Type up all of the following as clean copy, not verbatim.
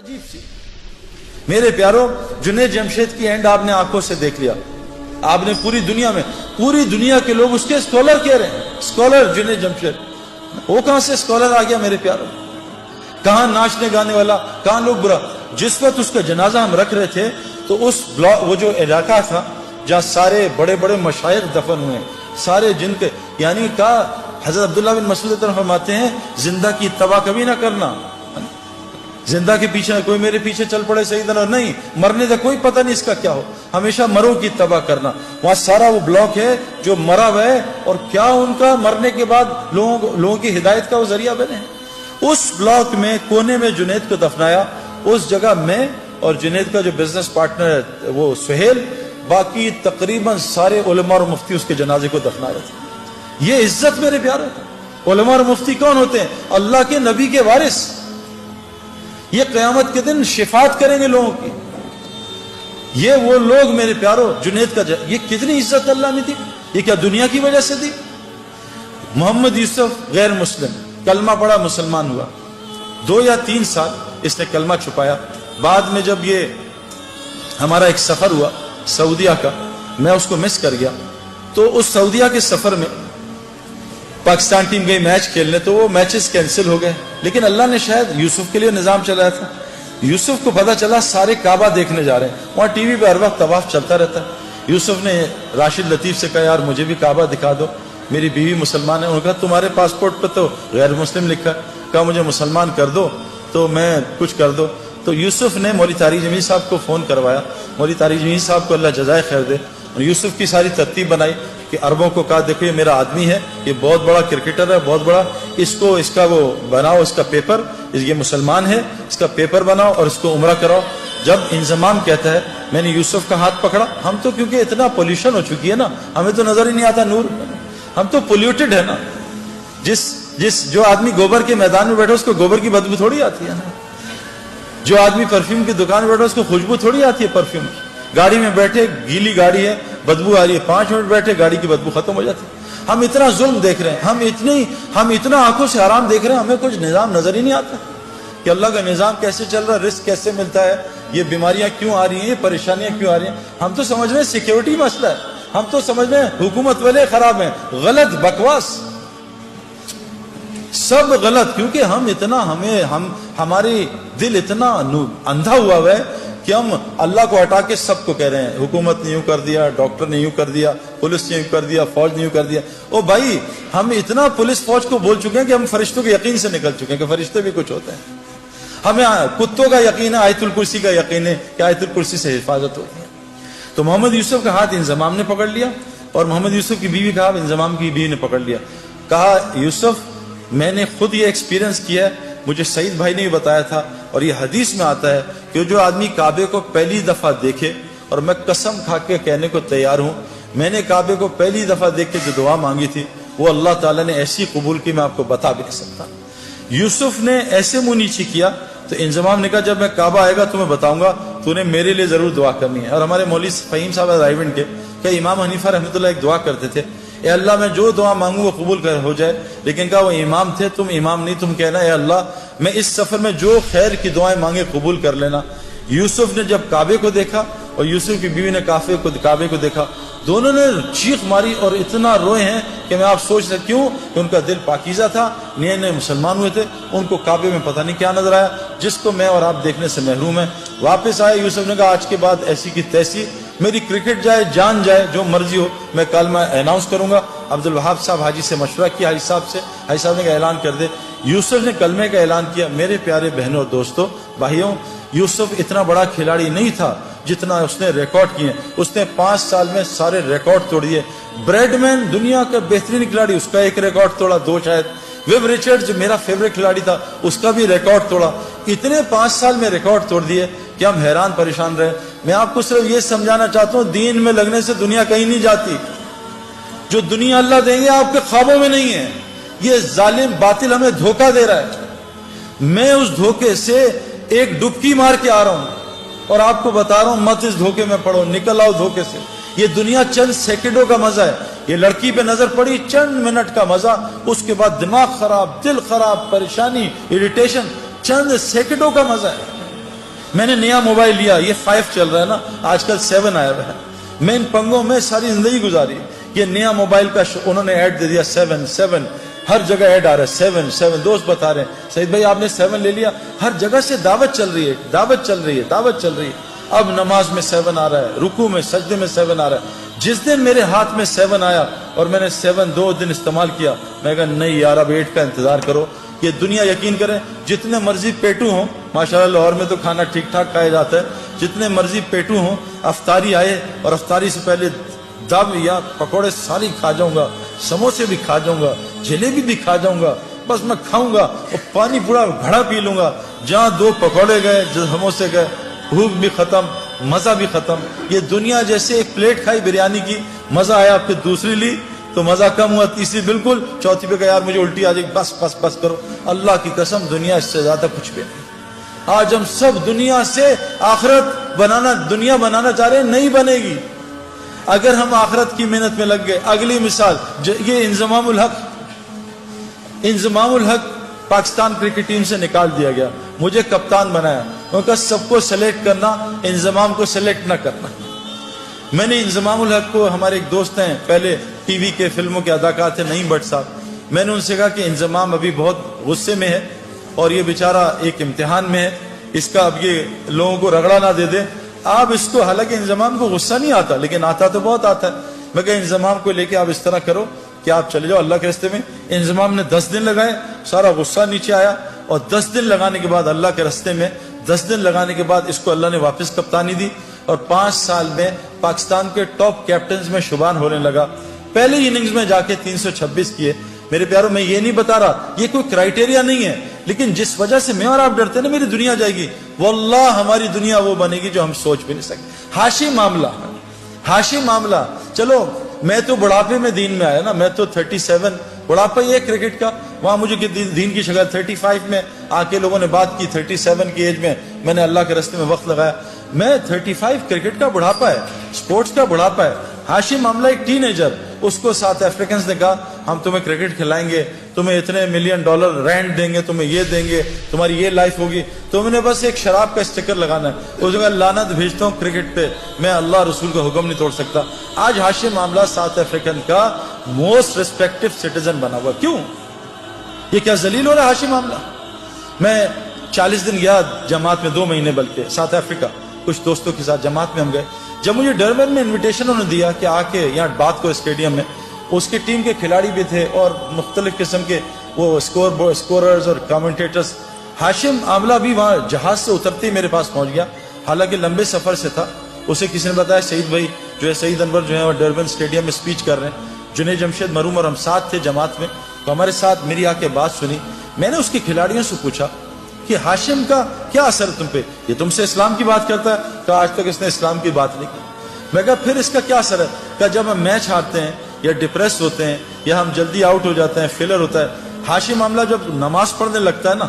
عجیب سی میرے پیاروں، جنید جمشید کی اینڈ آپ نے آنکھوں سے دیکھ لیا. آپ نے پوری دنیا کے لوگ اس کے اسکالر کہہ رہے ہیں. اسکالر جنید جمشید، وہ کہاں سے اسکالر آ گیا میرے پیاروں؟ کہاں ناچنے گانے والا، کہاں لوگ برا. جس وقت اس کا جنازہ ہم رکھ رہے تھے تو اس وہ جو علاقہ تھا جہاں سارے بڑے بڑے مشائخ دفن ہوئے، سارے جن کے یعنی کہا حضرت عبداللہ بن مسعود فرماتے ہیں زندہ کی اتباع کبھی نہ کرنا. زندہ کے پیچھے کوئی میرے پیچھے چل پڑے سیدنا، نہیں، مرنے کا کوئی پتہ نہیں اس کا کیا ہو، ہمیشہ مروں کی اتباع کرنا. وہاں سارا وہ بلاک ہے جو مرا ہوا ہے اور کیا ان کا مرنے کے بعد لوگوں کی ہدایت کا وہ ذریعہ بنے. اس بلاک میں کونے میں جنید کو دفنایا. اس جگہ میں اور جنید کا جو بزنس پارٹنر ہے وہ سہیل، باقی تقریباً سارے علماء اور مفتی اس کے جنازے کو دفنا رہے تھے. یہ عزت میرے پیارے. علماء اور مفتی کون ہوتے ہیں؟ اللہ کے نبی کے وارث. یہ قیامت کے دن شفاعت کریں گے لوگوں کی. یہ وہ لوگ میرے پیاروں، جنید کا یہ کتنی عزت اللہ نے دی. یہ کیا دنیا کی وجہ سے دی؟ محمد یوسف غیر مسلم، کلمہ پڑھا، مسلمان ہوا. 2 یا 3 سال اس نے کلمہ چھپایا. بعد میں جب یہ ہمارا ایک سفر ہوا سعودیہ کا، میں اس کو مس کر گیا. تو اس سعودیہ کے سفر میں پاکستان ٹیم گئی میچ کھیلنے، تو وہ میچز کینسل ہو گئے. لیکن اللہ نے شاید یوسف کے لیے نظام چلایا تھا. یوسف کو پتہ چلا سارے کعبہ دیکھنے جا رہے ہیں. وہاں ٹی وی پہ ہر وقت طواف چلتا رہتا ہے. یوسف نے راشد لطیف سے کہا یار مجھے بھی کعبہ دکھا دو، میری بیوی مسلمان ہے. انہوں نے کہا تمہارے پاسپورٹ پہ تو غیر مسلم لکھا ہے. کہا مجھے مسلمان کر دو تو میں کچھ کر دو. تو یوسف نے مولوی طارق جمیل صاحب کو فون کروایا. مولوی طارق جمیل صاحب کو اللہ جزائے خیر دے. یوسف کی ساری ترتیب بنائی کہ عربوں کو کہا دیکھو یہ میرا آدمی ہے، یہ بہت بڑا کرکٹر ہے، بہت بڑا، اس کا وہ بناؤ، اس کا پیپر، یہ مسلمان ہے، اس کا پیپر بناؤ اور اس کو عمرہ کراؤ. جب انضمام کہتا ہے میں نے یوسف کا ہاتھ پکڑا. ہم تو کیونکہ اتنا پولیوشن ہو چکی ہے نا، ہمیں تو نظر ہی نہیں آتا نور، ہم تو پولیوٹڈ ہے نا. جو آدمی گوبر کے میدان میں بیٹھا اس کو گوبر کی بدبو تھوڑی آتی ہے نا. جو آدمی پرفیوم کی دکان میں بیٹھا اس کو خوشبو تھوڑی آتی ہے پرفیوم کی. گاڑی میں بیٹھے گیلی گاڑی ہے، بدبو آ رہی ہے، 5 منٹ بیٹھے گاڑی کی بدبو ختم ہو جاتی ہے. ہم اتنا ظلم دیکھ رہے ہیں، ہم اتنا آنکھوں سے حرام دیکھ رہے ہیں، ہمیں کچھ نظام نظر ہی نہیں آتا کہ اللہ کا نظام کیسے چل رہا ہے، رزق کیسے ملتا ہے، یہ بیماریاں کیوں آ رہی ہیں، یہ پریشانیاں کیوں آ رہی ہیں. ہم تو سمجھ رہے ہیں سیکیورٹی مسئلہ ہے، ہم تو سمجھ رہے ہیں حکومت والے خراب ہیں. غلط، بکواس، سب غلط. کیونکہ ہمارے دل اتنا اندھا ہوا ہے کہ ہم اللہ کو ہٹا کے سب کو کہہ رہے ہیں حکومت نے یوں کر دیا، ڈاکٹر نے یوں کر دیا، پولیس نے یوں کر دیا، فوج نے یوں کر دیا. او بھائی، ہم اتنا پولیس فوج کو بول چکے ہیں کہ ہم فرشتوں کے یقین سے نکل چکے ہیں کہ فرشتے بھی کچھ ہوتے ہیں. ہمیں کتوں کا یقین ہے، آیت الکرسی کا یقین ہے کہ آیت الکرسی سے حفاظت ہوتی ہے. تو محمد یوسف کا ہاتھ انضمام نے پکڑ لیا اور محمد یوسف کی بیوی کا ہاتھ انضمام کی بیوی نے پکڑ لیا. کہا یوسف میں نے خود یہ ایکسپیرینس کیا ہے، مجھے سعید بھائی نے بتایا تھا، اور یہ حدیث میں آتا ہے کہ جو آدمی کعبے کو پہلی دفعہ دیکھے، اور میں قسم کھا کے کہنے کو تیار ہوں، میں نے کعبے کو پہلی دفعہ دیکھ کے جو دعا مانگی تھی وہ اللہ تعالیٰ نے ایسی قبول کی میں آپ کو بتا بھی نہیں سکتا. یوسف نے ایسے منہ نیچی کیا تو انضمام نے کہا جب میں کعبہ آئے گا تمہیں بتاؤں گا، تو نے میرے لیے ضرور دعا کرنی ہے. اور ہمارے مولوی فہیم صاحب رائیونڈ کے کہ امام حنیفہ رحمۃ اللہ ایک دعا کرتے تھے، اے اللہ میں جو دعا مانگوں وہ قبول ہو جائے. لیکن کہا وہ امام تھے، تم امام نہیں، تم کہنا اے اللہ میں اس سفر میں جو خیر کی دعائیں مانگے قبول کر لینا. یوسف نے جب کعبے کو دیکھا اور یوسف کی بیوی نے کعبے کو دیکھا، دونوں نے چیخ ماری اور اتنا روئے ہیں کہ میں آپ سوچ سکتی ہوں کہ ان کا دل پاکیزہ تھا، نئے نئے مسلمان ہوئے تھے. ان کو کعبے میں پتہ نہیں کیا نظر آیا جس کو میں اور آپ دیکھنے سے محروم ہیں. واپس آئے، یوسف نے کہا آج کے بعد ایسی کی تیسی، میری کرکٹ جائے، جان جائے، جو مرضی ہو، میں کلمہ اناؤنس کروں گا. عبدالوہاب صاحب حاجی سے مشورہ کیا، حاجی صاحب سے، حاجی صاحب نے کہا اعلان کر دے. یوسف نے کلمے کا اعلان کیا. میرے پیارے بہنوں اور دوستوں، بھائیوں، یوسف اتنا بڑا کھلاڑی نہیں تھا جتنا اس نے ریکارڈ کیے. اس نے 5 سال میں سارے ریکارڈ توڑ دیے. بریڈ مین دنیا کا بہترین کھلاڑی، اس کا ایک ریکارڈ توڑا، 2 شاید. ویب ریچرڈ جو میرا فیوریٹ کھلاڑی تھا اس کا بھی ریکارڈ توڑا. اتنے 5 سال میں ریکارڈ توڑ دیے کہ ہم حیران پریشان رہے. میں آپ کو صرف یہ سمجھانا چاہتا ہوں دین میں لگنے سے دنیا کہیں نہیں جاتی. جو دنیا اللہ دیں گے آپ کے خوابوں میں نہیں ہے. یہ ظالم باطل ہمیں دھوکہ دے رہا ہے. میں اس دھوکے سے ایک ڈبکی مار کے آ رہا ہوں اور آپ کو بتا رہا ہوں مت اس دھوکے میں پڑو، نکل آؤ دھوکے سے. یہ دنیا چند سیکنڈوں کا مزہ ہے. یہ لڑکی پہ نظر پڑی، چند منٹ کا مزہ، اس کے بعد دماغ خراب، دل خراب، پریشانی، اریٹیشن، چند سیکنڈوں کا مزہ ہے. میں نے نیا موبائل لیا, یہ 5 چل رہا ہے نا, آج کل 7 آیا ہوا ہے. میں ان پنگوں میں ساری زندگی گزاری. یہ نیا موبائل کا انہوں نے ایڈ دے دیا 7 ہر جگہ ایڈ آ رہا ہے 7. دوست بتا رہے ہیں سعید بھائی آپ نے 7 لے لیا, ہر جگہ سے دعوت چل رہی ہے, دعوت چل رہی ہے. اب نماز میں 7 آ رہا ہے, رکوع میں سجدے میں 7 آ رہا ہے. جس دن میرے ہاتھ میں 7 آیا اور میں نے 7 2 دن استعمال کیا, میں کہا نہیں یار اب 8 کا انتظار کرو. یہ دنیا یقین کریں جتنے مرضی پیٹو ہوں, ماشاءاللہ لاہور میں تو کھانا ٹھیک ٹھاک کھایا جاتا ہے, جتنے مرضی پیٹو ہوں, افطاری آئے اور افطاری سے پہلے دب یا پکوڑے ساری کھا جاؤں گا, سموسے بھی کھا جاؤں گا, جلیبی بھی کھا جاؤں گا, بس میں کھاؤں گا اور پانی پورا گھڑا پی لوں گا. جہاں 2 پکوڑے گئے, سموسے گئے, بھوک بھی ختم, مزہ بھی ختم. یہ دنیا جیسے ایک پلیٹ کھائی بریانی کی, مزہ آیا, پھر دوسری لی تو مزہ کم ہوا, تیسری بالکل, چوتھی پہ کہا یار مجھے الٹی آ جائے, بس کرو. اللہ کی قسم دنیا اس سے زیادہ کچھ بھی نہیں. آج ہم سب دنیا سے آخرت بنانا, دنیا بنانا چاہ رہے ہیں, نہیں بنے گی اگر ہم آخرت کی محنت میں لگ گئے. اگلی مثال, یہ انضمام الحق پاکستان کرکٹ ٹیم سے نکال دیا گیا, مجھے کپتان بنایا. ان کا سب کو سلیکٹ کرنا, انضمام کو سلیکٹ نہ کرنا. میں نے انضمام الحق کو, ہمارے ایک دوست ہیں پہلے ٹی وی کے فلموں کے اداکار تھے نعیم بٹ صاحب, میں نے ان سے کہا کہ انضمام ابھی بہت غصے میں ہے اور یہ بیچارہ ایک امتحان میں ہے, اس کا اب یہ لوگوں کو رگڑا نہ دے دے. آپ اس کو, حالانکہ انضمام کو غصہ نہیں آتا لیکن آتا تو بہت آتا ہے. میں کہا انضمام کو لے کے آپ اس طرح کرو کہ آپ چلے جاؤ اللہ کے راستے میں. انضمام نے 10 دن لگائے, سارا غصہ نیچے آیا, اور 10 دن لگانے کے بعد اللہ کے راستے میں 10 دن لگانے کے بعد اس کو اللہ نے واپس کپتانی دی, اور 5 سال میں پاکستان کے ٹاپ کیپٹنز میں شمار ہونے لگا. پہلی اننگز میں جا کے 326 کیے. میرے پیاروں, میں یہ نہیں بتا رہا, یہ کوئی کرائٹیریا نہیں ہے, لیکن جس وجہ سے میں اور آپ ڈرتے ہیں نا میری دنیا جائے گی, واللہ ہماری دنیا وہ بنے گی جو ہم سوچ بھی نہیں سکتے. ہاشی معاملہ, چلو میں تو بڑھاپے میں دین میں آیا نا, میں تو 37 بڑھاپا یہ کرکٹ کا, وہاں مجھے دین کی شکل 35 میں آ کے لوگوں نے بات کی, 37 کی ایج میں میں نے اللہ کے راستے میں وقت لگایا. میں 35 کرکٹ کا بڑھاپا ہے, سپورٹس کا بڑھاپا ہے. ہاشم معاملہ ایک ٹین ایجر, اس کو ساؤتھ افریکنز نے کہا ہم تمہیں کرکٹ کھلائیں گے, تمہیں اتنے $1 ملین رینٹ دیں گے, تمہیں یہ دیں گے, تمہاری یہ لائف ہوگی, تم نے بس ایک شراب کا اسٹیکر لگانا ہے. اس نے کہا لعنت بھیجتا ہوں کرکٹ پہ, میں اللہ رسول کا حکم نہیں توڑ سکتا. آج ہاشم معاملہ ساؤتھ افریکن کا موسٹ ریسپیکٹیو سٹیزن بنا ہوا. کیوں یہ کیا ذلیل ہو رہا ہے ہاشم معاملہ؟ میں 40 دن گیا جماعت میں, 2 مہینے بلکہ, ساؤتھ افریقہ, کچھ دوستوں کے ساتھ جماعت میں ہم گئے. جب مجھے ڈربن میں انویٹیشن انہوں نے دیا کہ آ کے یہاں بات کو اسٹیڈیم میں, اس کی ٹیم کے کھلاڑی بھی تھے اور مختلف قسم کے وہ اسکوررز اور کامنٹیٹرز. ہاشم عاملہ بھی وہاں جہاز سے اترتے ہی میرے پاس پہنچ گیا, حالانکہ لمبے سفر سے تھا. اسے کسی نے بتایا سعید بھائی جو ہے, سعید انور جو ہے وہ ڈربن اسٹیڈیم میں اسپیچ کر رہے ہیں. جنید جمشید مروم اور ہم ساتھ تھے جماعت میں, تو ہمارے ساتھ میری آ کے بات سنی. میں نے اس کے کھلاڑیوں سے پوچھا کہ ہاشم کا کیا اثر ہے تم پہ, یہ تم سے اسلام کی بات کرتا ہے, کہ آج تک اس نے اسلام کی بات نہیں کی. میں کہا پھر اس کا کیا اثر ہے؟ کہ جب ہم میچ ہارتے ہیں یا ڈپریس ہوتے ہیں یا ہم جلدی آؤٹ ہو جاتے ہیں, فیلر ہوتا ہے, ہاشم معاملہ جب نماز پڑھنے لگتا ہے نا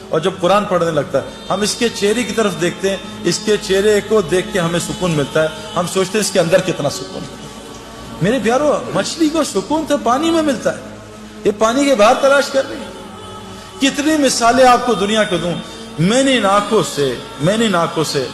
اور جب قرآن پڑھنے لگتا ہے, ہم اس کے چہرے کی طرف دیکھتے ہیں, اس کے چہرے کو دیکھ کے ہمیں سکون ملتا ہے, ہم سوچتے ہیں اس کے اندر کتنا سکون ہے. میرے پیارو, مچھلی کو سکون تو پانی میں ملتا ہے, یہ پانی کے باہر تلاش کر رہی ہے. کتنی مثالیں آپ کو دنیا کو دوں. میں نے ان آنکھوں سے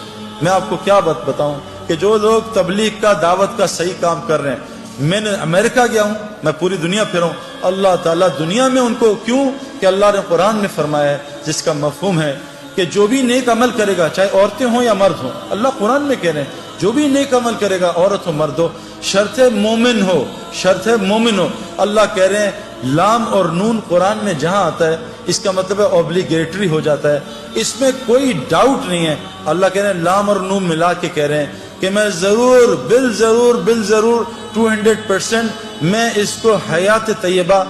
میں آپ کو کیا بات بتاؤں کہ جو لوگ تبلیغ کا, دعوت کا صحیح کام کر رہے ہیں, میں نے امریکہ گیا ہوں, میں پوری دنیا پھروں. اللہ تعالیٰ دنیا میں ان کو, کیوں کہ اللہ نے قرآن میں فرمایا ہے جس کا مفہوم ہے کہ جو بھی نیک عمل کرے گا, چاہے عورتیں ہوں یا مرد ہوں, اللہ قرآن میں کہہ رہے ہیں جو بھی نیک عمل کرے گا, عورت ہو مرد ہو, شرط مومن ہو. اللہ کہہ رہے ہیں لام اور نون قرآن میں جہاں آتا ہے اس کا مطلب ہے اوبلیگیٹری ہو جاتا ہے, اس میں کوئی ڈاؤٹ نہیں ہے. اللہ کہہ رہے ہیں لام اور نون ملا کے کہہ رہے ہیں کہ میں ضرور بالضرور 200% میں اس کو حیات طیبہ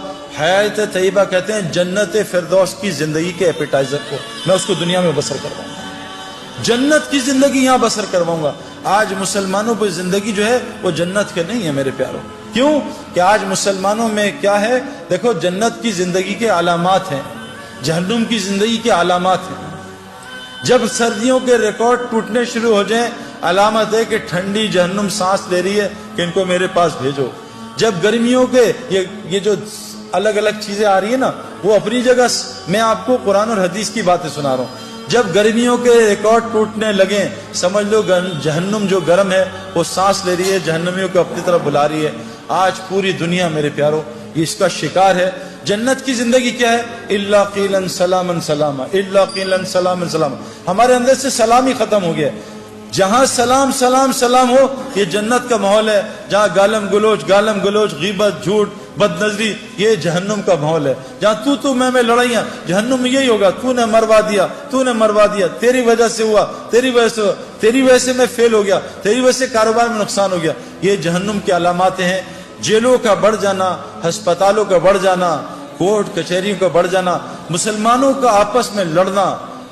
کہتے ہیں, جنت فردوس کی زندگی کے ایپیٹائزر کو, میں اس کو دنیا میں بسر کرواؤں گا, جنت کی زندگی یہاں بسر کرواؤں گا. آج مسلمانوں پہ زندگی جو ہے وہ جنت کے نہیں ہے میرے پیاروں. کیوں کہ آج مسلمانوں میں کیا ہے, دیکھو جنت کی زندگی کے علامات ہیں, جہنم کی زندگی کے علامات ہیں. جب سردیوں کے ریکارڈ ٹوٹنے شروع ہو جائیں, علامت ہے کہ ٹھنڈی جہنم سانس لے رہی ہے کہ ان کو میرے پاس بھیجو. جب گرمیوں کے یہ جو الگ الگ چیزیں آ رہی ہیں نا, وہ اپنی جگہ, میں آپ کو قرآن اور حدیث کی باتیں سنا رہا ہوں. جب گرمیوں کے ریکارڈ ٹوٹنے لگیں سمجھ لو جہنم جو گرم ہے وہ سانس لے رہی ہے، جہنمیوں کو اپنی طرف بلا رہی ہے۔ آج پوری دنیا میرے پیارو یہ اس کا شکار ہے۔ جنت کی زندگی کیا ہے؟ الا قیلا سلاما سلاما، الا قیلا سلاما سلاما۔ ہمارے اندر سے سلام ہی ختم ہو گیا۔ جہاں سلام سلام سلام ہو یہ جنت کا ماحول ہے، جہاں گالم گلوچ غیبت جھوٹ بد نظری یہ جہنم کا ماحول ہے۔ جہاں تو میں لڑائیاں جہنم میں یہی ہوگا، تو نے مروا دیا، تیری وجہ سے ہوا، تیری وجہ سے میں فیل ہو گیا، تیری وجہ سے کاروبار میں نقصان ہو گیا۔ یہ جہنم کی علامات ہیں۔ جیلوں کا بڑھ جانا، ہسپتالوں کا بڑھ جانا، کورٹ کچہریوں کا بڑھ جانا، مسلمانوں کا آپس میں لڑنا،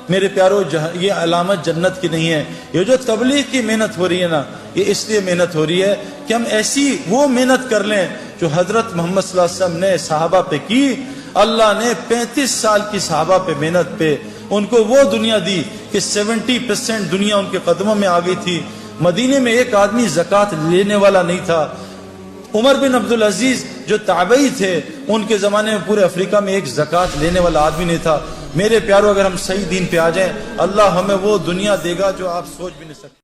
میرے پیارو یہ علامت جنت کی نہیں ہے۔ یہ جو تبلیغ کی محنت ہو رہی ہے نا، یہ اس لیے محنت ہو رہی ہے کہ ہم ایسی وہ محنت کر لیں جو حضرت محمد صلی اللہ علیہ وسلم نے صحابہ پہ کی۔ اللہ نے 35 سال کی صحابہ پہ محنت پہ ان کو وہ دنیا دی کہ 70% دنیا ان کے قدموں میں آ گئی تھی۔ مدینے میں ایک آدمی زکوٰۃ لینے والا نہیں تھا۔ عمر بن عبدالعزیز جو تابعی تھے ان کے زمانے میں پورے افریقہ میں ایک زکوٰۃ لینے والا آدمی نہیں تھا۔ میرے پیارو اگر ہم صحیح دین پہ آ جائیں اللہ ہمیں وہ دنیا دے گا جو آپ سوچ بھی نہیں سکتے۔